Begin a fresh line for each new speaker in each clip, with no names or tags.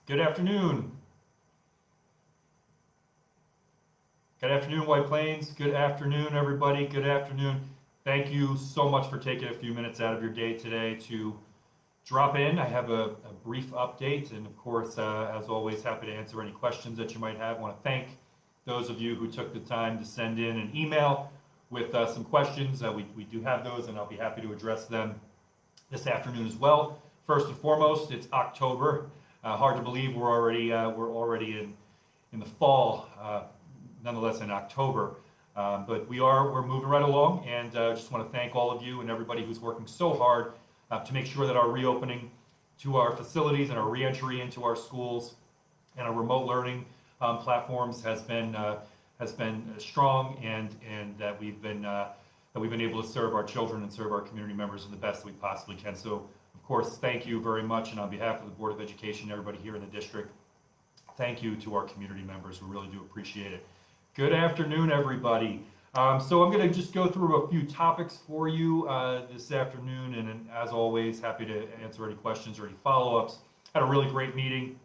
Good afternoon. Good afternoon, White Plains. Good afternoon, everybody. Good afternoon. Thank you so much for taking a few minutes out of your day today to drop in. I have a brief update, and of course, as always, happy to answer any questions that you might have. I want to thank those of you who took the time to send in an email with some questions. We do have those, and I'll be happy to address them this afternoon as well. First and foremost, it's October. Hard to believe we're already in the fall, nonetheless in October. But we're moving right along, and just want to thank all of you and everybody who's working so hard to make sure that our reopening to our facilities and our reentry into our schools and our remote learning platforms has been strong, and that we've been able to serve our children and serve our community members in the best we possibly can. So, of course, thank you very much, and on behalf of the Board of Education, everybody here in the district, thank you to our community members. We really do appreciate it. Good afternoon, everybody. So I'm going to just go through a few topics for you this afternoon, and as always, happy to answer any questions or any follow-ups. Had a really great meeting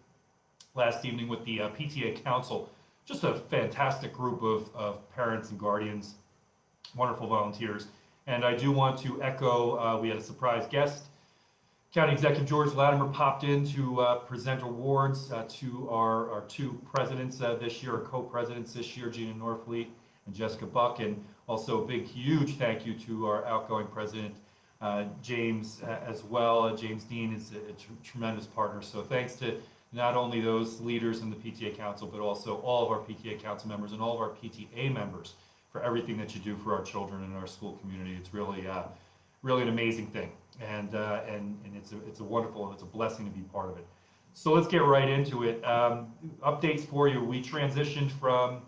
last evening with the PTA Council. Just a fantastic group of parents and guardians, wonderful volunteers. And I do want to echo, we had a surprise guest. County Executive George Latimer popped in to present awards to our two presidents this year, our co-presidents this year, Gina Norfleet and Jessica Buck, and also a big, huge thank you to our outgoing president, James, as well. James Dean is a tremendous partner. So thanks to not only those leaders in the PTA Council, but also all of our PTA Council members and all of our PTA members for everything that you do for our children and our school community. It's really an amazing thing, and it's a wonderful, and it's a blessing to be part of it. So let's get right into it. Updates for you. We transitioned from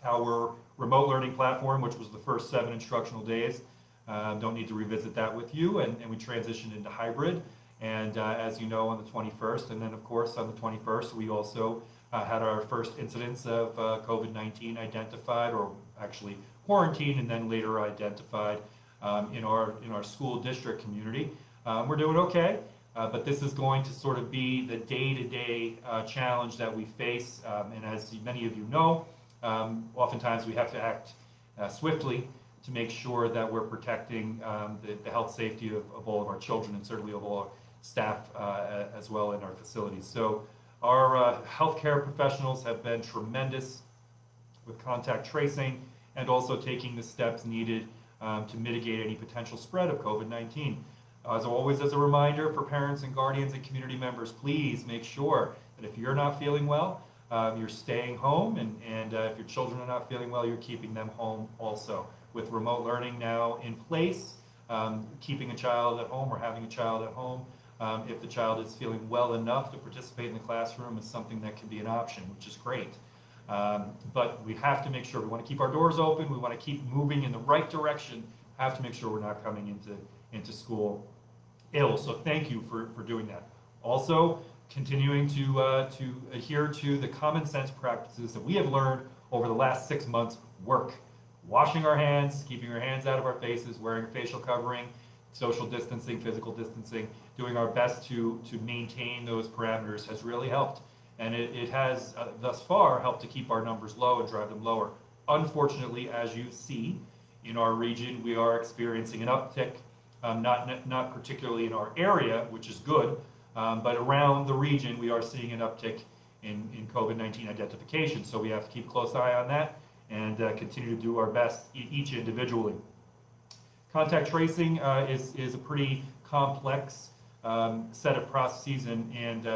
our remote learning platform, which was the first 7 instructional days. Don't need to revisit that with you, and we transitioned into hybrid. And as you know, on the 21st, and then of course on the 21st, we also had our first incidence of COVID-19 identified, or actually quarantined, and then later identified in our school district community. We're doing okay, but this is going to sort of be the day-to-day challenge that we face. And as many of you know, oftentimes we have to act swiftly to make sure that we're protecting the health safety of all of our children, and certainly of all our staff as well in our facilities. So our healthcare professionals have been tremendous with contact tracing and also taking the steps needed to mitigate any potential spread of COVID-19. As always, as a reminder for parents and guardians and community members, please make sure that if you're not feeling well, you're staying home, and if your children are not feeling well, you're keeping them home also. With remote learning now in place, keeping a child at home or having a child at home, if the child is feeling well enough to participate in the classroom, is something that can be an option, which is great. But we have to make sure, we want to keep our doors open, we want to keep moving in the right direction, have to make sure we're not coming into school ill. So thank you for doing that. Also, continuing to adhere to the common sense practices that we have learned over the last 6 months work. Washing our hands, keeping our hands out of our faces, wearing a facial covering, social distancing, physical distancing, doing our best to maintain those parameters has really helped. And it has thus far helped to keep our numbers low and drive them lower. Unfortunately, as you see, in our region, we are experiencing an uptick, not particularly in our area, which is good, but around the region, we are seeing an uptick in COVID-19 identification. So we have to keep a close eye on that and continue to do our best each individually. Contact tracing is a pretty complex set of processes, and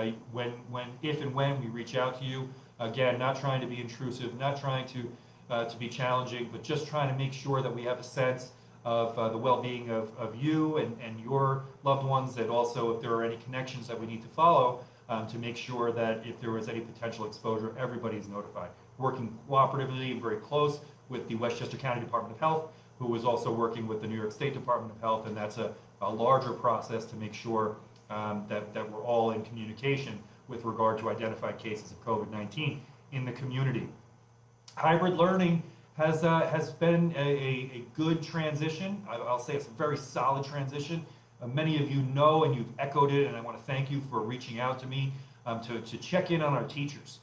if and when we reach out to you, again, not trying to be intrusive, not trying to be challenging, but just trying to make sure that we have a sense of the well-being of you and your loved ones, and also if there are any connections that we need to follow to make sure that if there was any potential exposure, everybody is notified. Working cooperatively and very close with the Westchester County Department of Health, who is also working with the New York State Department of Health, and that's a larger process to make sure that we're all in communication with regard to identified cases of COVID-19 in the community. Hybrid learning has been a good transition. I'll say it's a very solid transition. Many of you know, and you've echoed it, and I want to thank you for reaching out to me to check in on our teachers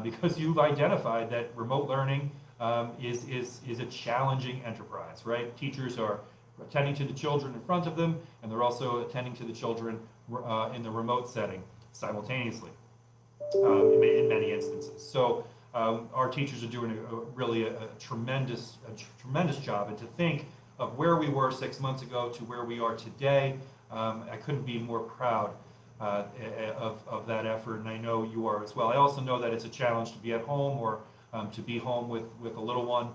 because you've identified that remote learning is a challenging enterprise, right? Teachers are attending to the children in front of them, and they're also attending to the children in the remote setting simultaneously in many instances. So our teachers are doing really a tremendous job. And to think of where we were 6 months ago to where we are today, I couldn't be more proud of that effort, and I know you are as well. I also know that it's a challenge to be at home or to be home with a little one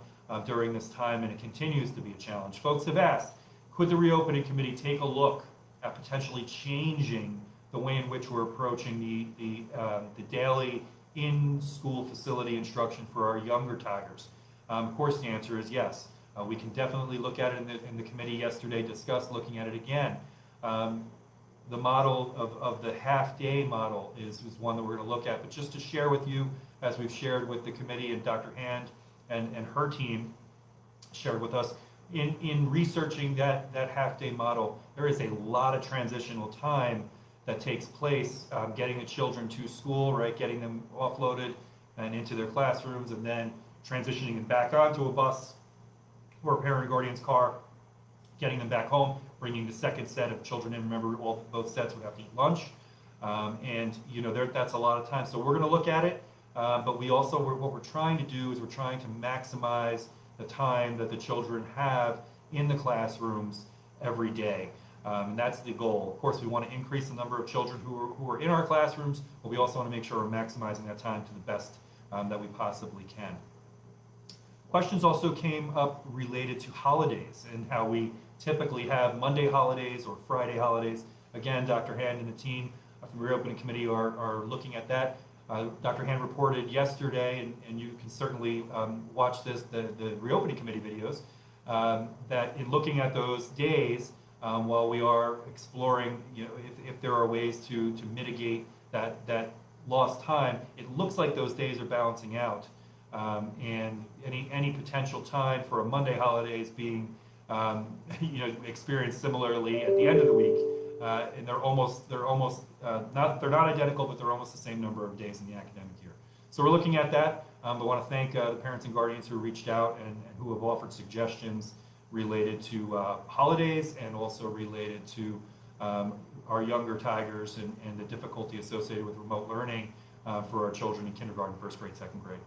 during this time, and it continues to be a challenge. Folks have asked, could the reopening committee take a look at potentially changing the way in which we're approaching the daily in-school facility instruction for our younger Tigers? Of course, the answer is yes. We can definitely look at it in the committee yesterday, discussed looking at it again. The model of the half-day model is one that we're going to look at. But just to share with you, as we've shared with the committee and Dr. Hand and her team shared with us, in researching that half-day model, there is a lot of transitional time that takes place, getting the children to school, right, getting them offloaded and into their classrooms, and then transitioning them back onto a bus or a parent or guardian's car, getting them back home, bringing the second set of children in. Remember, both sets would have to eat lunch, and that's a lot of time. So we're going to look at it, but we also what we're trying to do is we're trying to maximize the time that the children have in the classrooms every day. And that's the goal. Of course, we want to increase the number of children who are in our classrooms, but we also want to make sure we're maximizing that time to the best that we possibly can. Questions also came up related to holidays and how we typically have Monday holidays or Friday holidays. Again, Dr. Hand and the team from the reopening committee are looking at that. Dr. Hand reported yesterday, and you can certainly watch the reopening committee videos, that in looking at those days, while we are exploring, if there are ways to mitigate that lost time, it looks like those days are balancing out, and any potential time for a Monday holidays being experienced similarly at the end of the week, and they're not identical, but they're almost the same number of days in the academic year. So we're looking at that. I want to thank the parents and guardians who reached out and who have offered suggestions related to holidays and also related to our younger Tigers and the difficulty associated with remote learning for our children in kindergarten, first grade, second grade.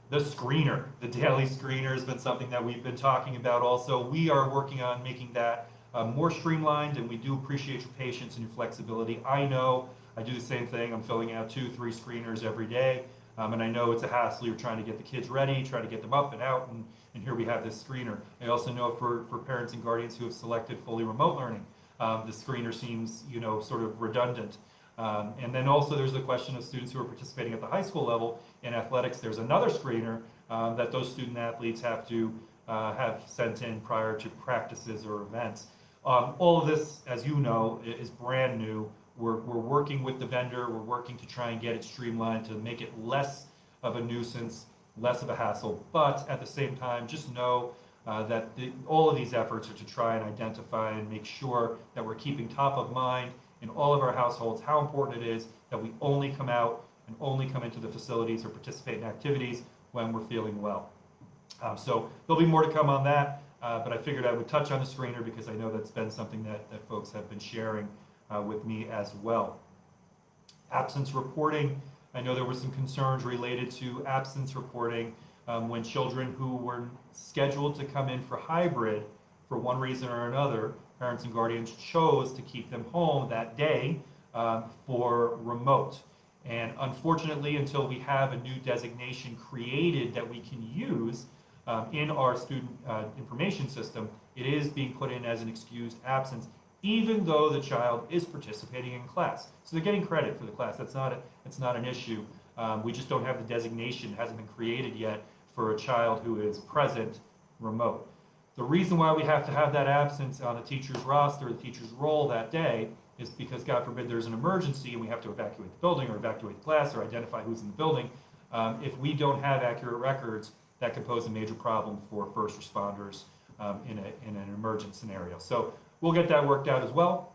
The screener, the daily screener, has been something that we've been talking about also. We are working on making that more streamlined, and we do appreciate your patience and your flexibility. I know I do the same thing. I'm filling out 2-3 screeners every day, and I know it's a hassle. You're trying to get the kids ready, trying to get them up and out, and here we have this screener. I also know for parents and guardians who have selected fully remote learning, the screener seems, sort of redundant. And then also there's the question of students who are participating at the high school level in athletics. There's another screener that those student athletes have to have sent in prior to practices or events. All of this, as you know, is brand new. We're working with the vendor. We're working to try and get it streamlined to make it less of a nuisance, less of a hassle. But at the same time, just know that all of these efforts are to try and identify and make sure that we're keeping top of mind in all of our households how important it is that we only come out and only come into the facilities or participate in activities when we're feeling well. So there'll be more to come on that, but I figured I would touch on the screener because I know that's been something that folks have been sharing with me as well. Absence reporting. I know there were some concerns related to absence reporting when children who were scheduled to come in for hybrid for one reason or another, parents and guardians chose to keep them home that day for remote. And unfortunately, until we have a new designation created that we can use in our student information system, it is being put in as an excused absence, even though the child is participating in class. So they're getting credit for the class. It's not an issue. We just don't have the designation. It hasn't been created yet for a child who is present remote. The reason why we have to have that absence on the teacher's roster, the teacher's roll that day, is because, God forbid, there's an emergency and we have to evacuate the building or evacuate the class or identify who's in the building. If we don't have accurate records, that could pose a major problem for first responders in an emergent scenario. So we'll get that worked out as well.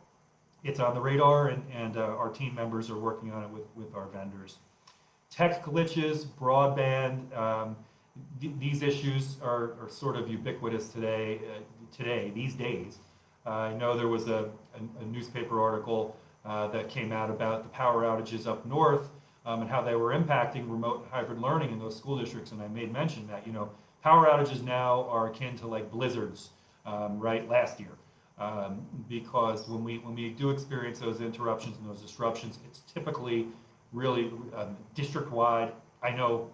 it's on the radar, and our team members are working on it with our vendors. Tech glitches, broadband, these issues are sort of ubiquitous these days. I know there was a newspaper article that came out about the power outages up north, and how they were impacting remote and hybrid learning in those school districts. And I made mention that, power outages now are akin to like blizzards, right, last year. Because when we do experience those interruptions and those disruptions, it's typically really district-wide. I know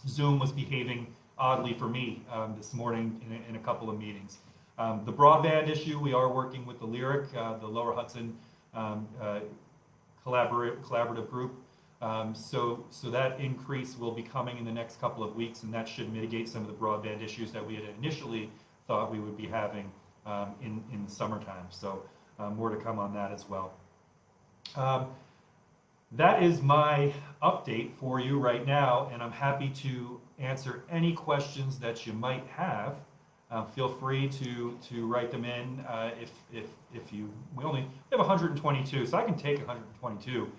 Zoom was behaving oddly for me this morning in a couple of meetings. The broadband issue, we are working with the Lyric, the Lower Hudson collaborative group. So that increase will be coming in the next couple of weeks, and that should mitigate some of the broadband issues that we had initially thought we would be having in the summertime. So more to come on that as well. That is my update for you right now, and I'm happy to answer any questions that you might have. Feel free to write them in if you. We have 122, so I can take 122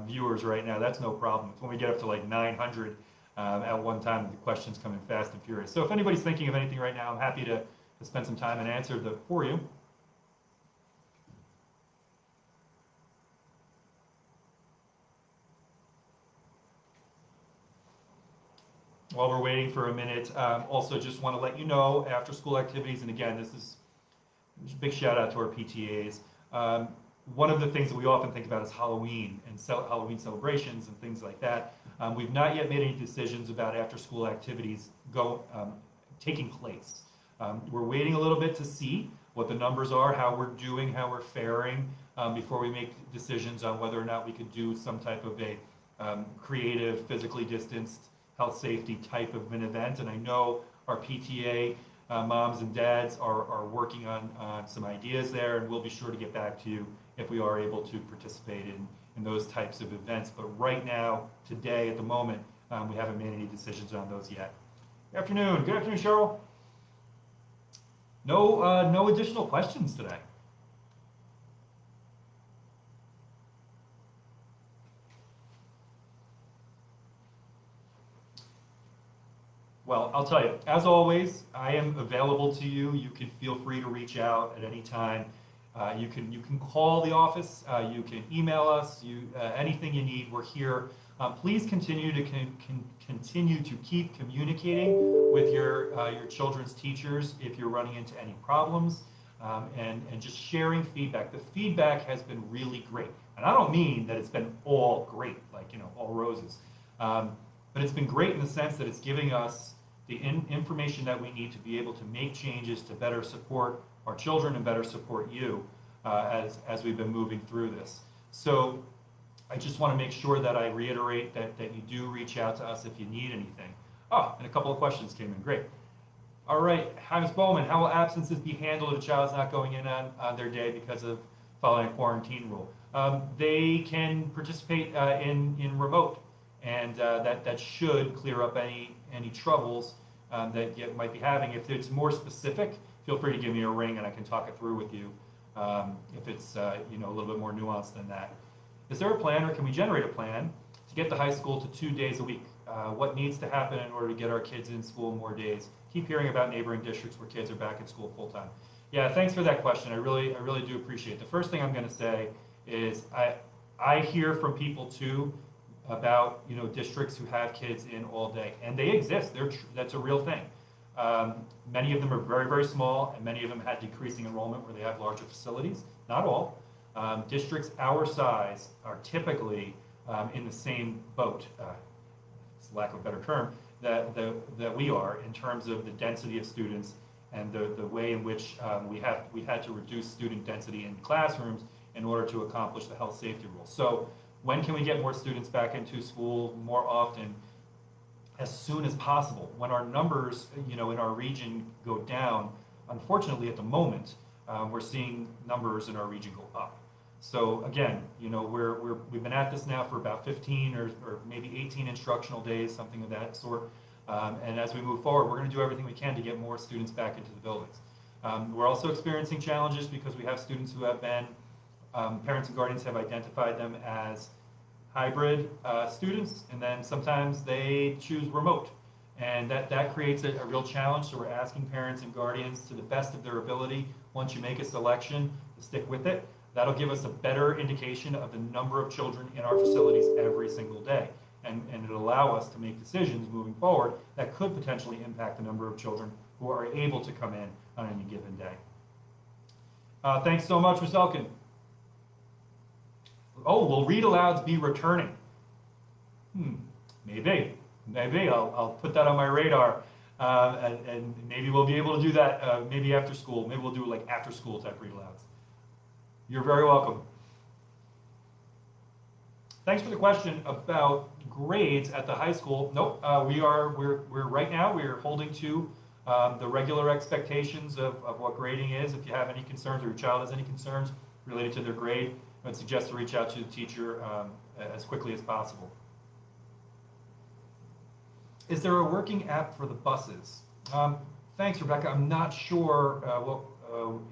viewers right now. That's no problem. It's when we get up to like 900 at one time, the questions come in fast and furious. So if anybody's thinking of anything right now, I'm happy to spend some time and answer them for you. While we're waiting for a minute, also just want to let you know, after school activities, and again, this is a big shout out to our PTAs. One of the things that we often think about is Halloween and Halloween celebrations and things like that. We've not yet made any decisions about after school activities taking place. We're waiting a little bit to see what the numbers are, how we're doing, how we're faring, before we make decisions on whether or not we could do some type of a creative, physically distanced, health safety type of an event. And I know our PTA moms and dads are working on some ideas there, and we'll be sure to get back to you if we are able to participate in those types of events. But right now, today, at the moment, we haven't made any decisions on those yet. Good afternoon. Good afternoon, Cheryl. No additional questions today. Well, I'll tell you, as always, I am available to you. You can feel free to reach out at any time. You can call the office. You can email us. Anything you need, we're here. Please continue to keep communicating with your children's teachers if you're running into any problems, and just sharing feedback. The feedback has been really great, and I don't mean that it's been all great, like all roses, but it's been great in the sense that it's giving us the information that we need to be able to make changes to better support our children and better support you as we've been moving through this. So I just want to make sure that I reiterate that you do reach out to us if you need anything. Oh, and a couple of questions came in. Great. All right, Ms. Bowman, how will absences be handled if a child's not going in on their day because of following a quarantine rule? They can participate in remote, and that should clear up any troubles that you might be having. If it's more specific, feel free to give me a ring and I can talk it through with you. If it's a little bit more nuanced than that. Is there a plan, or can we generate a plan to get the high school to 2 days a week? What needs to happen in order to get our kids in school more days? Keep hearing about neighboring districts where kids are back in school full time. Yeah, thanks for that question. I really do appreciate it. The first thing I'm going to say is I hear from people too about districts who have kids in all day, and they exist. That's a real thing. Many of them are very, very small, and many of them had decreasing enrollment where they have larger facilities. Not all. Districts our size are typically in the same boat, it's lack of a better term, that we are in terms of the density of students and the way in which we had to reduce student density in classrooms in order to accomplish the health safety rules. So when can we get more students back into school more often? As soon as possible. When our numbers, in our region go down, unfortunately at the moment, we're seeing numbers in our region go up. So again, we've been at this now for about 15 or maybe 18 instructional days, something of that sort. And as we move forward, we're going to do everything we can to get more students back into the buildings. We're also experiencing challenges because we have students who have been Parents and guardians have identified them as hybrid students, and then sometimes they choose remote. And that creates a real challenge. So we're asking parents and guardians, to the best of their ability, once you make a selection, to stick with it. That'll give us a better indication of the number of children in our facilities every single day. And it'll allow us to make decisions moving forward that could potentially impact the number of children who are able to come in on any given day. Thanks so much, Ms. Elkin. Oh, will read alouds be returning? Maybe. I'll put that on my radar, and maybe we'll be able to do that maybe after school. Maybe we'll do like after school type read alouds. You're very welcome. Thanks for the question about grades at the high school. Nope, we're right now we're holding to the regular expectations of what grading is. If you have any concerns or your child has any concerns related to their grade, I would suggest to reach out to the teacher as quickly as possible. Is there a working app for the buses? Thanks, Rebecca. I'm not sure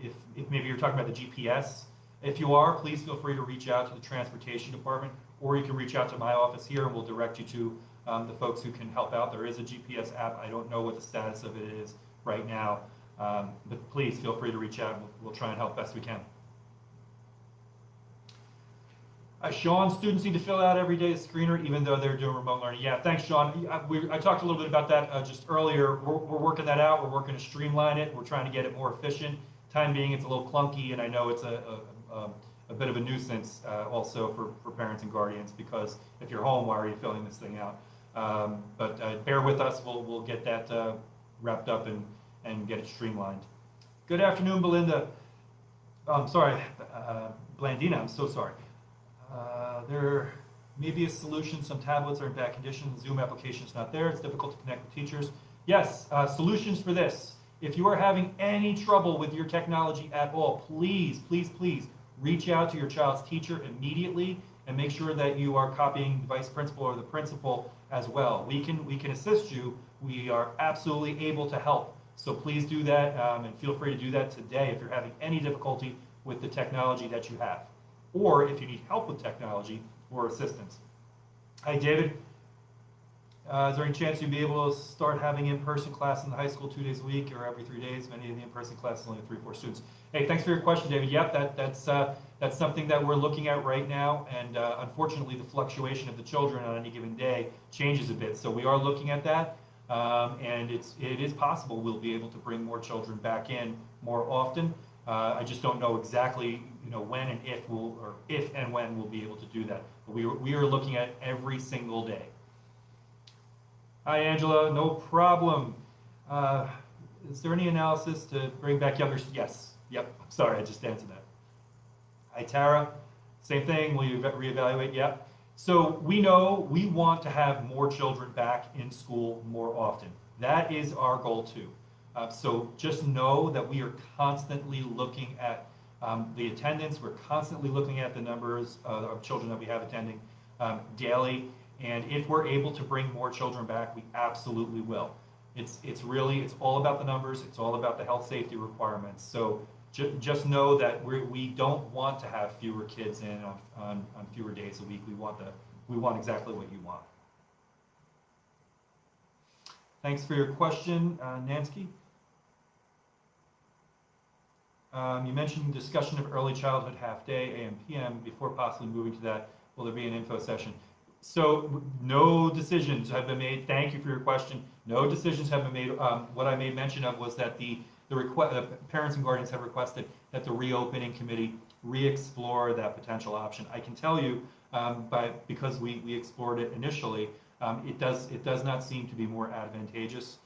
if maybe you're talking about the GPS. If you are, please feel free to reach out to the transportation department, or you can reach out to my office here and we'll direct you to the folks who can help out. There is a GPS app. I don't know what the status of it is right now, but please feel free to reach out. We'll try and help best we can. Sean, students need to fill out every day a screener even though they're doing remote learning. Yeah, thanks, Sean. I talked a little bit about that just earlier. We're working that out. We're working to streamline it. We're trying to get it more efficient. Time being, it's a little clunky, and I know it's a bit of a nuisance also for parents and guardians, because if you're home, why are you filling this thing out? But bear with us. We'll get that wrapped up and get it streamlined. Good afternoon, Belinda. I'm sorry, Blandina, I'm so sorry. There may be a solution. Some tablets are in bad condition. The Zoom application is not there. It's difficult to connect with teachers. Yes, solutions for this. If you are having any trouble with your technology at all, please reach out to your child's teacher immediately and make sure that you are copying the vice principal or the principal as well. We can assist you. We are absolutely able to help. So please do that, and feel free to do that today if you're having any difficulty with the technology that you have, or if you need help with technology or assistance. Hi, David. Is there any chance you'd be able to start having in-person class in the high school 2 days a week or every 3 days? Many of the in-person classes only have 3 or 4 students. Hey, thanks for your question, David. Yep, that's something that we're looking at right now, and unfortunately, the fluctuation of the children on any given day changes a bit. So we are looking at that, and it is possible we'll be able to bring more children back in more often. I just don't know exactly, when and if and when we'll be able to do that. But we are looking at every single day. Hi, Angela. No problem. Is there any analysis to bring back younger? Yes. Yep. Sorry, I just answered that. Hi, Tara. Same thing. Will you reevaluate? Yep. So we know we want to have more children back in school more often. That is our goal too. So just know that we are constantly looking at the attendance. We're constantly looking at the numbers of children that we have attending daily. And if we're able to bring more children back, we absolutely will. It's all about the numbers. It's all about the health safety requirements. So just know that we don't want to have fewer kids in on fewer days a week. We want exactly what you want. Thanks for your question, Nansky. You mentioned discussion of early childhood half day, AM, PM, before possibly moving to that. Will there be an info session? So no decisions have been made. Thank you for your question. No decisions have been made. What I made mention of was that the parents and guardians have requested that the reopening committee re-explore that potential option. I can tell you, because we explored it initially, it does not seem to be more advantageous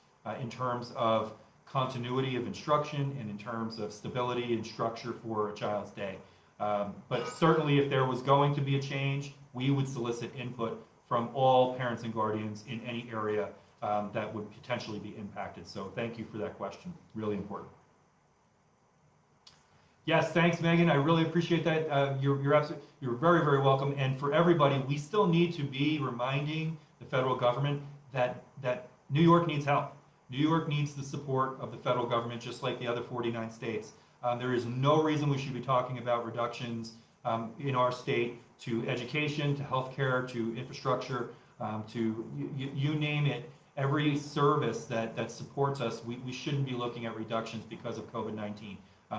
in terms of continuity of instruction and in terms of stability and structure for a child's day. But certainly if there was going to be a change, we would solicit input from all parents and guardians in any area that would potentially be impacted. So thank you for that question. Really important. Yes, thanks, Megan. I really appreciate that. You're very, very welcome. And for everybody, we still need to be reminding the federal government that New York needs help. New York needs the support of the federal government, just like the other 49 states. There is no reason we should be talking about reductions in our state, to education, to healthcare, to infrastructure, to you name it. Every service that supports us, we shouldn't be looking at reductions because of COVID-19.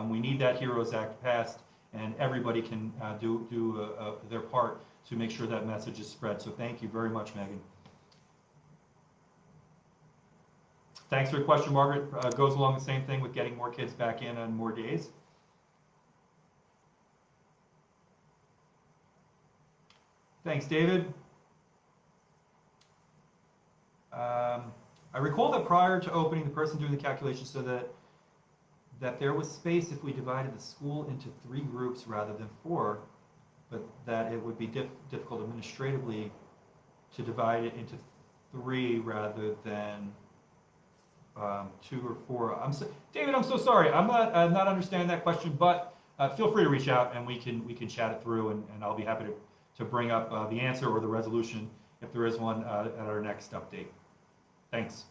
We need that HEROES Act passed, and everybody can do their part to make sure that message is spread. So thank you very much, Megan. Thanks for the question, Margaret. Goes along the same thing with getting more kids back in on more days. Thanks, David. I recall that prior to opening, the person doing the calculation said that there was space if we divided the school into 3 groups rather than 4, but that it would be difficult administratively to divide it into 3 rather than 2 or 4. David, I'm so sorry. I'm not understanding that question, but feel free to reach out and we can chat it through, and I'll be happy to bring up the answer or the resolution if there is one at our next update. Thanks.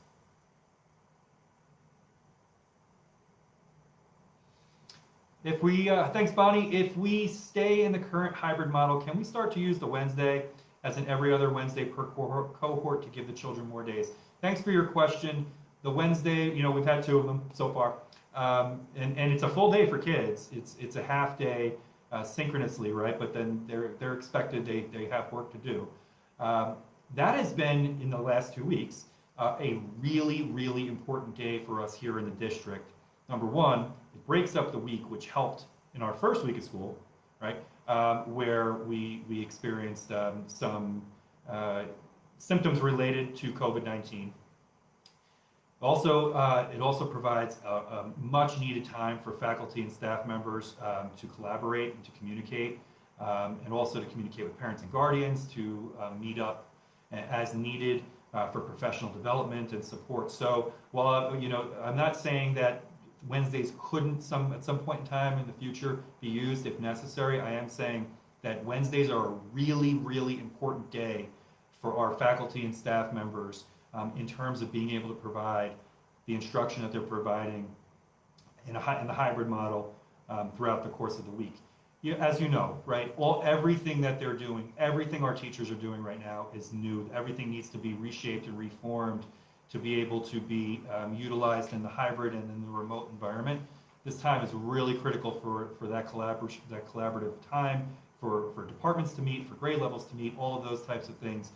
Thanks, Bonnie. If we stay in the current hybrid model, can we start to use the Wednesday as in every other Wednesday per cohort to give the children more days? Thanks for your question. The Wednesday, we've had 2 of them so far, and it's a full day for kids. It's a half day synchronously, right? But then they're expected they have work to do. That has been in the last 2 weeks a really, really important day for us here in the district. Number one, it breaks up the week, which helped in our first week of school, right? Where we experienced some symptoms related to COVID-19. Also, it also provides a much needed time for faculty and staff members to collaborate and to communicate, and also to communicate with parents and guardians, to meet up as needed for professional development and support. So while I'm not saying that Wednesdays couldn't at some point in time in the future be used if necessary, I am saying that Wednesdays are a really, really important day for our faculty and staff members in terms of being able to provide the instruction that they're providing in the hybrid model throughout the course of the week. As you know, right, everything that they're doing, everything our teachers are doing right now is new. Everything needs to be reshaped and reformed to be able to be utilized in the hybrid and in the remote environment. This time is really critical for that collaborative time, for departments to meet, for grade levels to meet, all of those types of things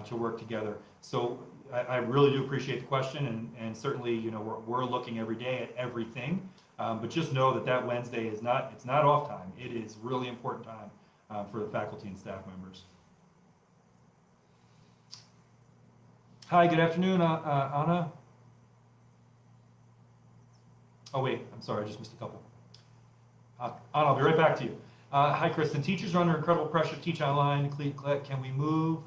to work together. So I really do appreciate the question, and certainly we're looking every day at everything, but just know that Wednesday it's not off time. It is really important time for the faculty and staff members. Hi, good afternoon, Anna. Oh wait, I'm sorry, I just missed a couple. Anna, I'll be right back to you. Hi, Kristen. Teachers are under incredible pressure to teach online. Can we move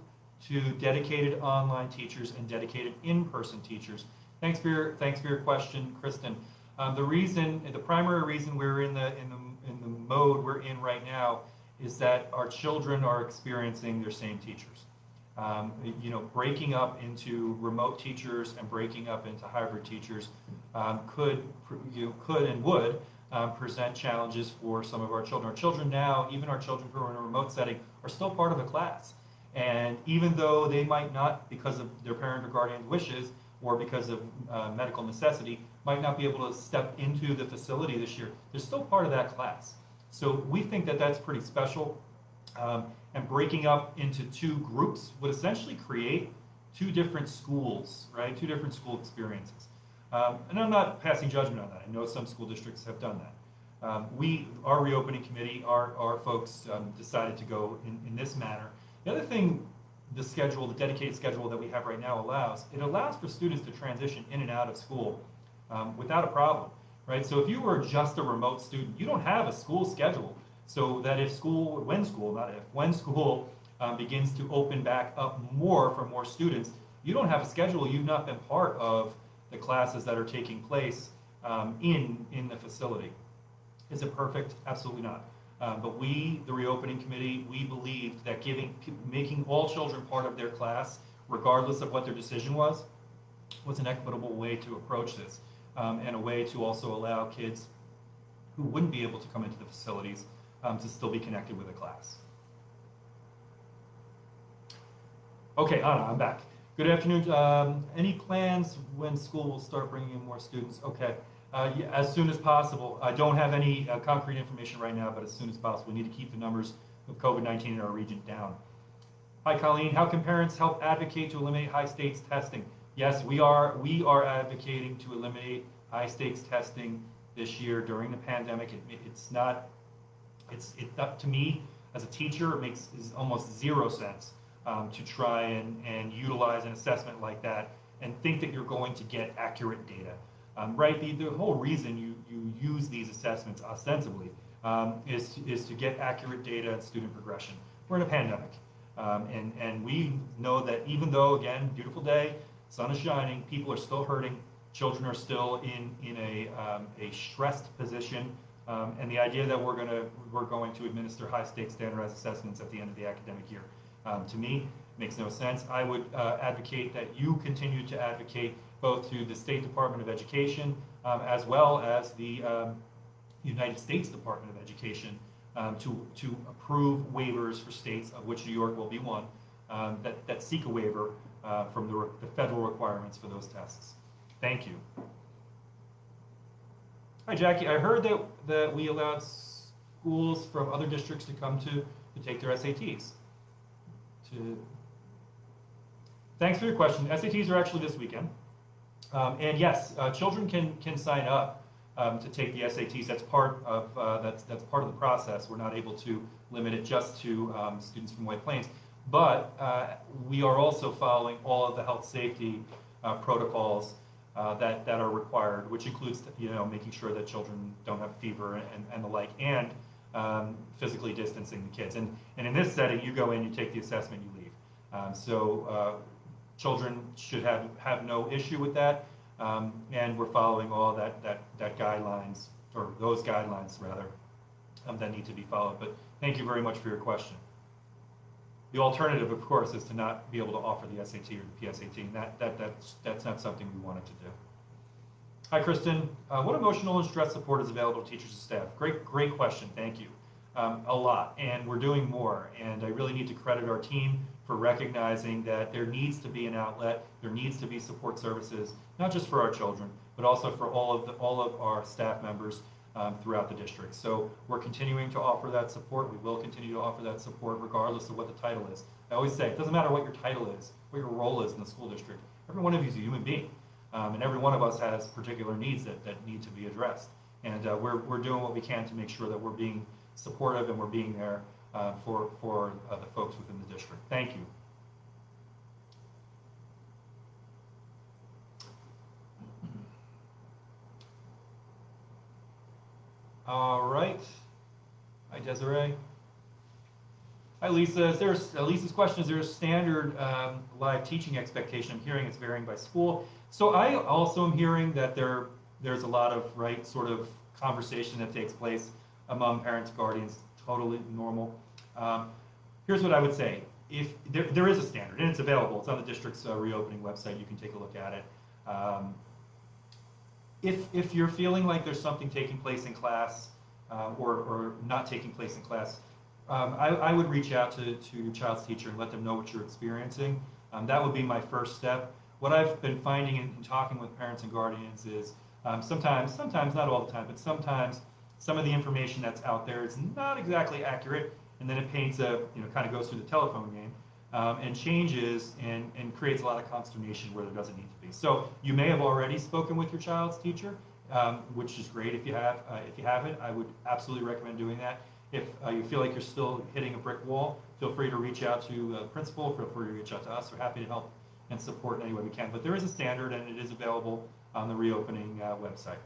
to dedicated online teachers and dedicated in-person teachers? Thanks for your question, Kristen. The primary reason we're in the mode we're in right now is that our children are experiencing their same teachers. Breaking up into remote teachers and breaking up into hybrid teachers could and would present challenges for some of our children. Our children now, even our children who are in a remote setting, are still part of the class. And even though they might not, because of their parent or guardian's wishes or because of medical necessity, might not be able to step into the facility this year, they're still part of that class. So we think that that's pretty special. And breaking up into 2 groups would essentially create 2 different schools, right? 2 different school experiences. And I'm not passing judgment on that. I know some school districts have done that. Our reopening committee, our folks decided to go in this manner. The other thing the dedicated schedule that we have right now allows for students to transition in and out of school without a problem, right? So if you were just a remote student, you don't have a school schedule, so that when school begins to open back up more for more students, you don't have a schedule. You've not been part of the classes that are taking place in the facility. Is it perfect? Absolutely not. But the reopening committee, we believed that making all children part of their class, regardless of what their decision was an equitable way to approach this, and a way to also allow kids who wouldn't be able to come into the facilities to still be connected with a class. Okay, Anna, I'm back. Good afternoon. Any plans when school will start bringing in more students? Okay, yeah, as soon as possible. I don't have any concrete information right now, but as soon as possible. We need to keep the numbers of COVID-19 in our region down. Hi, Colleen. How can parents help advocate to eliminate high stakes testing? Yes, we are advocating to eliminate high stakes testing this year during the pandemic. It's to me as a teacher, it makes almost zero sense to try and utilize an assessment like that and think that you're going to get accurate data. Right? The whole reason you use these assessments ostensibly is to get accurate data and student progression. We're in a pandemic. And we know that even though, again, beautiful day, sun is shining, people are still hurting, children are still in a stressed position, and the idea that we're going to administer high stakes standardized assessments at the end of the academic year, to me, makes no sense. I would advocate that you continue to advocate both to the State Department of Education as well as the United States Department of Education to approve waivers for states, of which New York will be one, that seek a waiver from the federal requirements for those tests. Thank you. Hi, Jackie. I heard that we allowed schools from other districts to come to take their SATs. Thanks for your question. SATs are actually this weekend. And yes, children can sign up to take the SATs. That's part of the process. We're not able to limit it just to students from White Plains, but we are also following all of the health safety protocols that are required, which includes making sure that children don't have fever and the like, and physically distancing the kids. And in this setting, you go in, you take the assessment, you leave. So children should have no issue with that. And we're following all that guidelines, or those guidelines rather, that need to be followed. But thank you very much for your question. The alternative, of course, is to not be able to offer the SAT or the PSAT, and that's not something we wanted to do. Hi, Kristen. What emotional and stress support is available to teachers and staff? Great question. Thank you. A lot, and we're doing more. And I really need to credit our team for recognizing that there needs to be an outlet, there needs to be support services, not just for our children, but also for all of our staff members throughout the district. So we're continuing to offer that support. We will continue to offer that support regardless of what the title is. I always say, it doesn't matter what your title is, what your role is in the school district. Every one of you is a human being, and every one of us has particular needs that need to be addressed. And we're doing what we can to make sure that we're being supportive and we're being there for the folks within the district. Thank you. All right. Hi, Desiree. Hi, Lisa. Lisa's question, is there a standard live teaching expectation? I'm hearing it's varying by school. So I also am hearing that there's a lot of sort of conversation that takes place among parents, guardians, totally normal. Here's what I would say. If there is a standard, and it's available, it's on the district's reopening website, you can take a look at it. If you're feeling like there's something taking place in class or not taking place in class, I would reach out to your child's teacher and let them know what you're experiencing. That would be my first step. What I've been finding in talking with parents and guardians is sometimes, not all the time, but sometimes some of the information that's out there is not exactly accurate, and then it paints kind of goes through the telephone game and changes and creates a lot of consternation where there doesn't need to be. So you may have already spoken with your child's teacher, which is great if you have. If you haven't, I would absolutely recommend doing that. If you feel like you're still hitting a brick wall, feel free to reach out to the principal, feel free to reach out to us. We're happy to help and support in any way we can. But there is a standard, and it is available on the reopening website.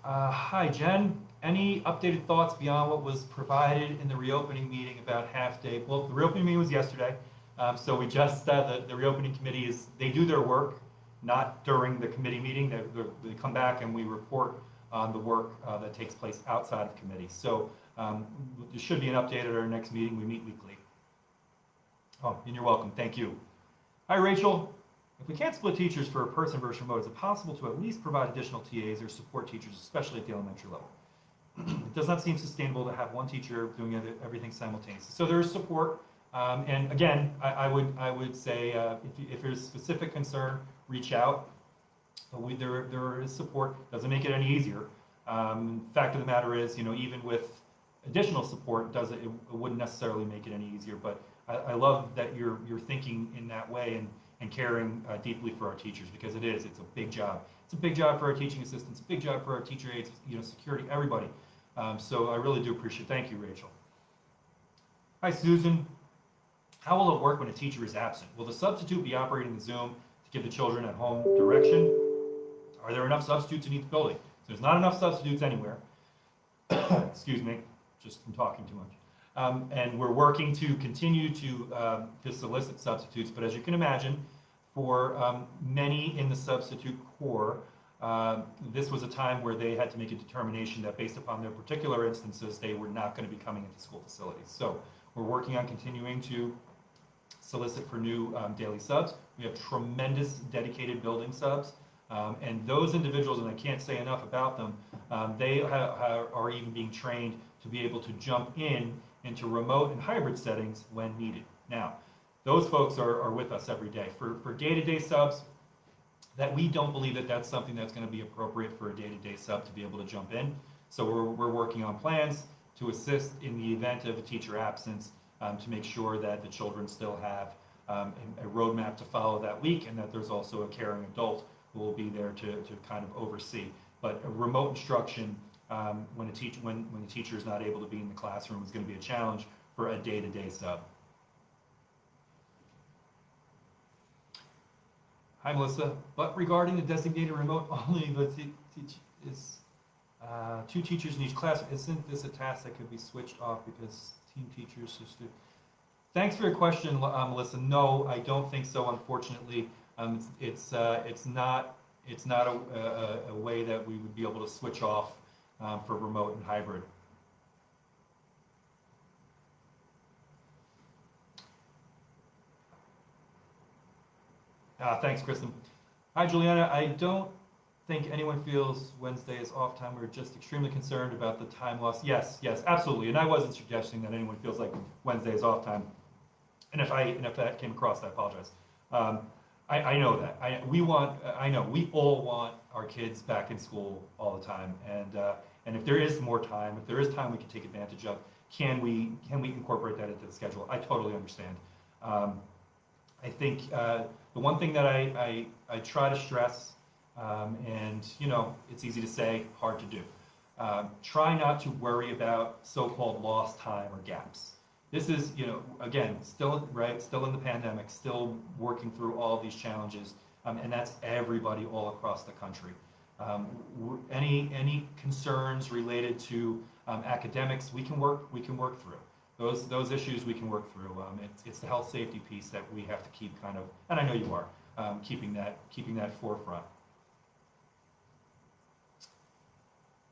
Hi, Jen. Any updated thoughts beyond what was provided in the reopening meeting about half-day? Well, the reopening meeting was yesterday, so we just, the reopening committee they do their work, not during the committee meeting. They come back and we report on the work that takes place outside of committee. So there should be an update at our next meeting. We meet weekly. Oh, and you're welcome. Thank you. Hi, Rachel. If we can't split teachers for person versus remote, is it possible to at least provide additional TAs or support teachers, especially at the elementary level? It does not seem sustainable to have one teacher doing everything simultaneously. So there is support, and again, I would say if there's specific concern, reach out. But there is support. Doesn't make it any easier. Fact of the matter is, even with additional support, it wouldn't necessarily make it any easier. But I love that you're thinking in that way and caring deeply for our teachers, because it's a big job. It's a big job for our teaching assistants, a big job for our teacher aides, security, everybody. So I really do appreciate it. Thank you, Rachel. Hi, Susan. How will it work when a teacher is absent? Will the substitute be operating the Zoom to give the children at home direction? Are there enough substitutes in each building? So there's not enough substitutes anywhere. Excuse me, just from talking too much. And we're working to continue to solicit substitutes, but as you can imagine, for many in the substitute corps, this was a time where they had to make a determination that based upon their particular instances, they were not going to be coming into school facilities. So we're working on continuing to solicit for new daily subs. We have tremendous dedicated building subs. And those individuals, and I can't say enough about them, they are even being trained to be able to jump into remote and hybrid settings when needed. Now, those folks are with us every day. For day-to-day subs, that we don't believe that that's something that's going to be appropriate for a day-to-day sub to be able to jump in. So we're working on plans to assist in the event of a teacher absence to make sure that the children still have a roadmap to follow that week, and that there's also a caring adult who will be there to kind of oversee. But a remote instruction when the teacher is not able to be in the classroom is going to be a challenge for a day-to-day sub. Hi, Melissa. But regarding the designated remote only, is 2 teachers in each class. Isn't this a task that could be switched off because team teachers just do? Thanks for your question, Melissa. No, I don't think so. Unfortunately, it's not a way that we would be able to switch off for remote and hybrid. Thanks, Kristen. Hi, Juliana. I don't think anyone feels Wednesday is off time. We're just extremely concerned about the time loss. Yes, absolutely. And I wasn't suggesting that anyone feels like Wednesday is off time. And if that came across, I apologize. I know that. We all want our kids back in school all the time. And if there is more time, if there is time we can take advantage of, can we incorporate that into the schedule? I totally understand. I think the one thing that I try to stress, and it's easy to say, hard to do. Try not to worry about so-called lost time or gaps. This is, again, still in the pandemic, still working through all of these challenges, and that's everybody all across the country. Any concerns related to academics, we can work through. Those issues we can work through. It's the health safety piece that we have to keep kind of, and I know you are, keeping that forefront.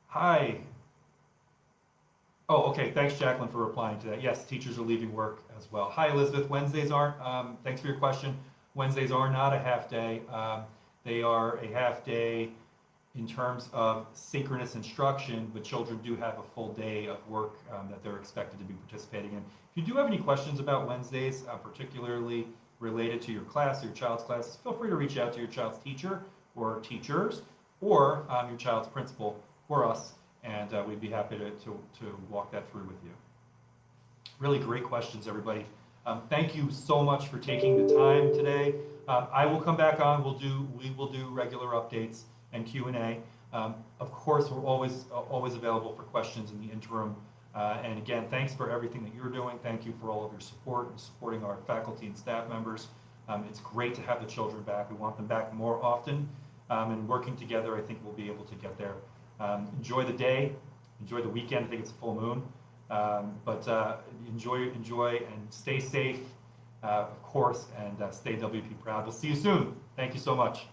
Hi. Oh, okay. Thanks, Jacqueline, for replying to that. Yes, teachers are leaving work as well. Hi, Elizabeth. Wednesdays aren't. Thanks for your question. Wednesdays are not a half day. They are a half day in terms of synchronous instruction, but children do have a full day of work that they're expected to be participating in. If you do have any questions about Wednesdays, particularly related to your class, your child's classes, feel free to reach out to your child's teacher or teachers or your child's principal or us, and we'd be happy to walk that through with you. Really great questions, everybody. Thank you so much for taking the time today. I will come back on. We will do regular updates and Q&A. Of course, we're always available for questions in the interim. And again, thanks for everything that you're doing. Thank you for all of your support and supporting our faculty and staff members. It's great to have the children back. We want them back more often. And working together, I think we'll be able to get there. Enjoy the day. Enjoy the weekend. I think it's a full moon. But enjoy and stay safe, of course, and stay WP proud. We'll see you soon. Thank you so much.